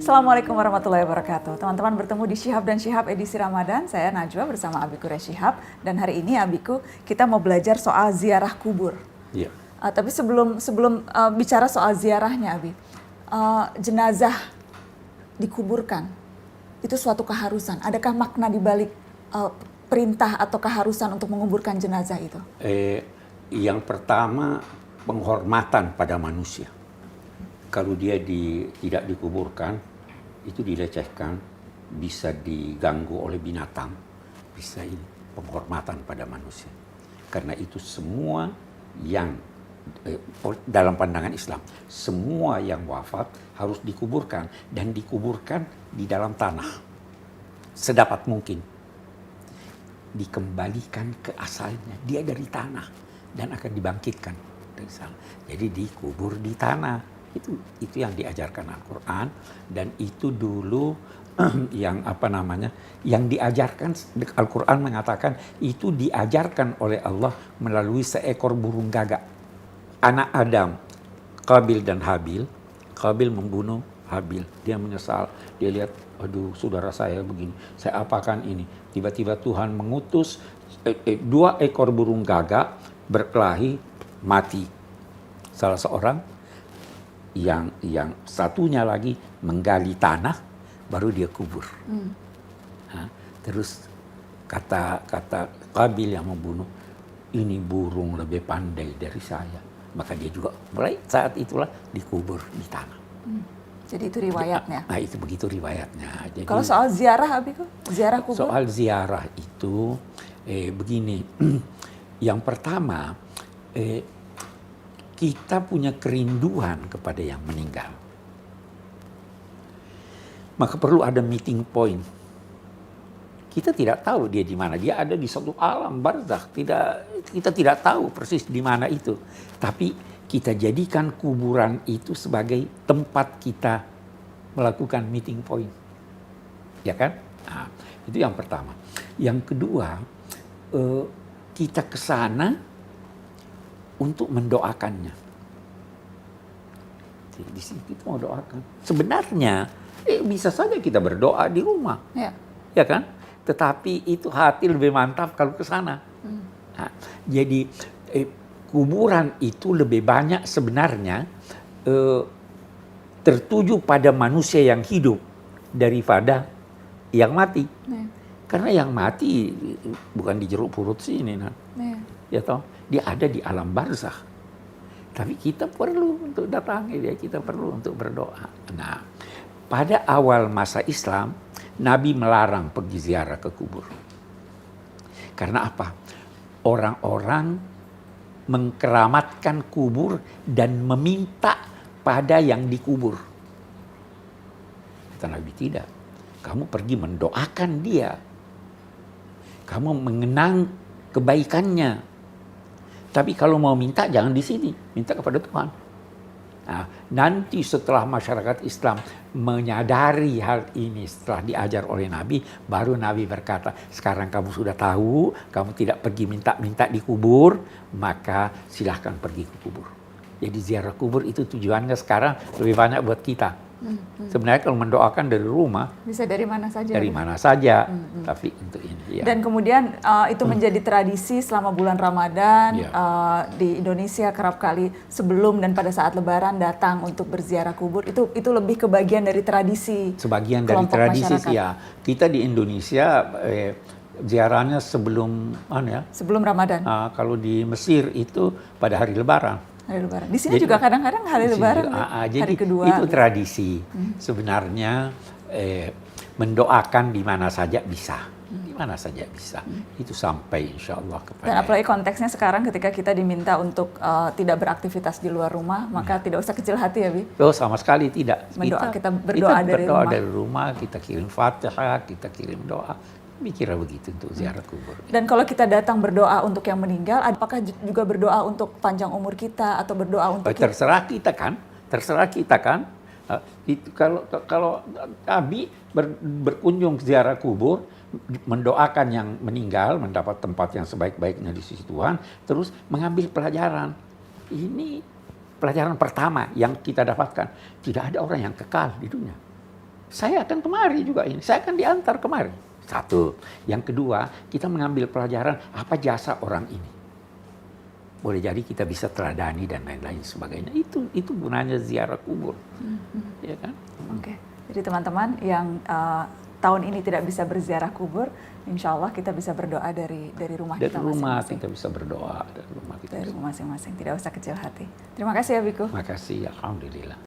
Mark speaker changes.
Speaker 1: Assalamualaikum warahmatullahi wabarakatuh. Teman-teman bertemu di Syihab dan Syihab edisi Ramadan. Saya Najwa bersama Abiku Syihab. Dan hari ini Abiku kita mau belajar soal ziarah kubur.
Speaker 2: Iya.
Speaker 1: Tapi sebelum bicara soal ziarahnya Abi, jenazah dikuburkan itu suatu keharusan. Adakah makna di balik perintah atau keharusan untuk menguburkan jenazah itu?
Speaker 2: Yang pertama, penghormatan pada manusia. Kalau dia tidak dikuburkan, itu dilecehkan, bisa diganggu oleh binatang, bisa ini penghormatan pada manusia. Karena itu semua yang dalam pandangan Islam, semua yang wafat harus dikuburkan dan dikuburkan di dalam tanah sedapat mungkin. Dikembalikan ke asalnya, dia dari tanah dan akan dibangkitkan dari sana. Jadi dikubur di tanah. Itu yang diajarkan Al-Quran, dan itu dulu yang diajarkan. Al-Quran mengatakan itu diajarkan oleh Allah melalui seekor burung gagak. Anak Adam, Qabil dan Habil. Qabil membunuh Habil, dia menyesal, dia lihat, aduh saudara saya begini, saya apakan ini. Tiba-tiba Tuhan mengutus 2 ekor burung gagak berkelahi, mati salah seorang. Yang satunya lagi menggali tanah, baru dia kubur. Terus kata Qabil yang membunuh, ini burung lebih pandai dari saya. Maka dia juga mulai saat itulah dikubur di tanah.
Speaker 1: Jadi itu riwayatnya.
Speaker 2: Nah itu begitu riwayatnya. Jadi,
Speaker 1: kalau soal ziarah Abiku, ziarah kubur?
Speaker 2: Soal ziarah itu begini. Yang pertama, kita punya kerinduan kepada yang meninggal. Maka perlu ada meeting point. Kita tidak tahu dia di mana. Dia ada di satu alam barzakh. Kita tidak tahu persis di mana itu. Tapi kita jadikan kuburan itu sebagai tempat kita melakukan meeting point. Ya kan? Nah, itu yang pertama. Yang kedua, kita ke sana untuk mendoakannya. Di sini kita mau doakan. Sebenarnya bisa saja kita berdoa di rumah, ya kan? Tetapi itu hati lebih mantap kalau ke sana. Nah, jadi kuburan itu lebih banyak sebenarnya tertuju pada manusia yang hidup daripada yang mati. Karena yang mati bukan di jeruk purut sini, ya toh, dia ada di alam barzakh. Tapi kita perlu untuk datangi dia, kita perlu untuk berdoa. Nah, pada awal masa Islam, Nabi melarang pergi ziarah ke kubur. Karena apa? Orang-orang mengkeramatkan kubur dan meminta pada yang dikubur. Kata Nabi, tidak. Kamu pergi mendoakan dia. Kamu mengenang kebaikannya. Tapi kalau mau minta, jangan di sini. Minta kepada Tuhan. Nah, nanti setelah masyarakat Islam menyadari hal ini, setelah diajar oleh Nabi, baru Nabi berkata, sekarang kamu sudah tahu, kamu tidak pergi minta-minta di kubur, maka silahkan pergi ke kubur. Jadi ziarah kubur itu tujuannya sekarang lebih banyak buat kita. Sebenarnya kalau mendoakan dari rumah,
Speaker 1: bisa dari mana saja.
Speaker 2: Dari mana saja, tapi untuk ini. Ya.
Speaker 1: Dan kemudian itu menjadi tradisi selama bulan Ramadan di Indonesia, kerap kali sebelum dan pada saat Lebaran datang untuk berziarah kubur. Itu lebih ke bagian dari tradisi.
Speaker 2: Sebagian dari tradisi sih ya. Kita di Indonesia ziarahnya sebelum
Speaker 1: sebelum Ramadan.
Speaker 2: Kalau di Mesir itu pada hari Lebaran.
Speaker 1: Hari Lebaran. Di sini juga kadang-kadang hari Lebaran, hari kedua.
Speaker 2: Itu tradisi. Sebenarnya mendoakan di mana saja bisa. Di mana saja bisa. Itu sampai insya Allah kepada.
Speaker 1: Dan apalagi konteksnya sekarang ketika kita diminta untuk tidak beraktivitas di luar rumah, maka tidak usah kecil hati ya, Bi?
Speaker 2: Oh, sama sekali tidak.
Speaker 1: Kita berdoa
Speaker 2: dari rumah, kita kirim Fatihah, kita kirim doa. Mikirnya begitu untuk ziarah kubur. Dan
Speaker 1: kalau kita datang berdoa untuk yang meninggal, apakah juga berdoa untuk panjang umur kita atau berdoa untuk
Speaker 2: terserah kita kan? Kalau Nabi berkunjung ke ziarah kubur, mendoakan yang meninggal, mendapat tempat yang sebaik-baiknya di sisi Tuhan, terus mengambil pelajaran. Ini pelajaran pertama yang kita dapatkan. Tidak ada orang yang kekal di dunia. saya akan kemari juga ini, saya akan diantar kemari. Satu. Yang kedua, kita mengambil pelajaran apa jasa orang ini. Boleh jadi kita bisa teladani dan lain-lain sebagainya. Itu gunanya ziarah kubur. Ya kan?
Speaker 1: Oke. Jadi teman-teman yang tahun ini tidak bisa berziarah kubur, insya Allah kita bisa berdoa dari rumah
Speaker 2: Dari
Speaker 1: kita
Speaker 2: rumah
Speaker 1: masing-masing.
Speaker 2: kita bisa berdoa, dari rumah kita.
Speaker 1: Dari rumah masing-masing, tidak usah kecil hati. Terima kasih ya Biku.
Speaker 2: Terima kasih, alhamdulillah.